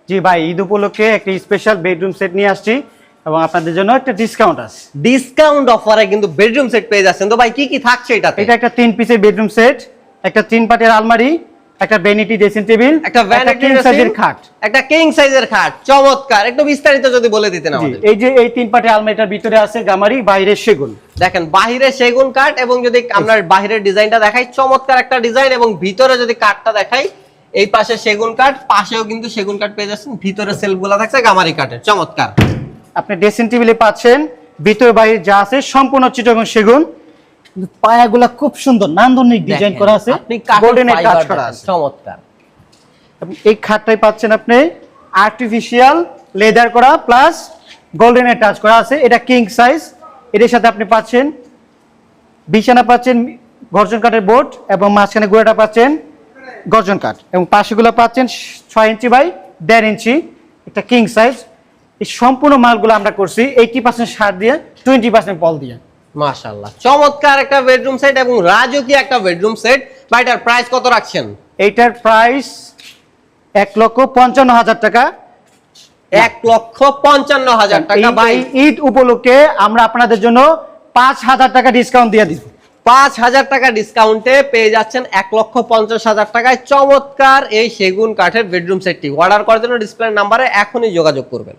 জি ভাই, ঈদ উপলক্ষে একটা স্পেশাল বেডরুম সেট নিয়ে আসছি এবং আপনাদের জন্য একটা ডিসকাউন্ট আছে। ডিসকাউন্ট অফারে কিন্তু বেডরুম সেট পেয়ে যাচ্ছেন। তো ভাই কি কি থাকছে এটাতে? এটা একটা 3 পিসের বেডরুম সেট, একটা 3 পাটের আলমারি, একটা ভ্যানিটি ড্রেসিং টেবিল, একটা ভ্যানিটি কিং সাইজের খাট, একটা কিং সাইজের খাট। চমৎকার, একটু বিস্তারিত যদি বলে দিতেন আমাদের। এই যে এই 3 পাটের আলমারিটার ভিতরে আছে গামারি, বাইরে সেগুন। দেখেন বাহিরে সেগুন কাঠ, এবং যদি আমরা বাহিরের ডিজাইনটা দেখাই, চমৎকার একটা ডিজাইন, এবং ভিতরে যদি কাঠটা দেখাই, এই পাশে সেগুন কাঠ, পাশেও কিন্তু সেগুন কাঠ পেয়ে যাচ্ছেন। ভিতরে সেলফগুলো থাকছে গামারি কাঠের। চমৎকার। আপনি ড্রেসিং টেবিলে পাচ্ছেন ভিতর বাইরে যা আছে সম্পূর্ণ চিটাগং সেগুন। পায়াগুলা খুব সুন্দর নান্দনিক ডিজাইন করা আছে, আপনি গোল্ডেনের কাজ করা আছে। চমৎকার। এই খাটটাই পাচ্ছেন আপনি আর্টিফিশিয়াল লেদার করা প্লাস গোল্ডেনের টাচ করা আছে। এটা কিং সাইজ। এর সাথে আপনি পাচ্ছেন বিছানা পাচ্ছেন গর্জন কাঠের বোর্ড, এবং মাঝখানে গোড়াটা পাচ্ছেন গর্জন কাঠ, এবং পাশেগুলো পাচ্ছেন 6 ইঞ্চি বাই 1.5 ইঞ্চি। একটা কিং সাইজ। এই সম্পূর্ণ মালগুলো আমরা করছি 80% সার দিয়ে, 20% পল দিয়ে। মাশাআল্লাহ, চমৎকার একটা বেডরুম সেট এবং রাজকীয় একটা বেডরুম সেট। ভাই এটার প্রাইস কত রাখছেন? এইটার প্রাইস 1,55,000 টাকা। 1,55,000 টাকা। ভাই ঈদ উপলক্ষে আমরা আপনাদের জন্য 5,000 টাকা ডিসকাউন্ট দিয়ে দিব। 5,000 টাকা ডিসকাউন্টে পেয়ে যাচ্ছেন 1,50,000 টাকায় চমৎকার এই সেগুন কাঠের বেডরুম সেটটি। অর্ডার করার জন্য ডিসপ্লে নাম্বারে এখনই যোগাযোগ করবেন।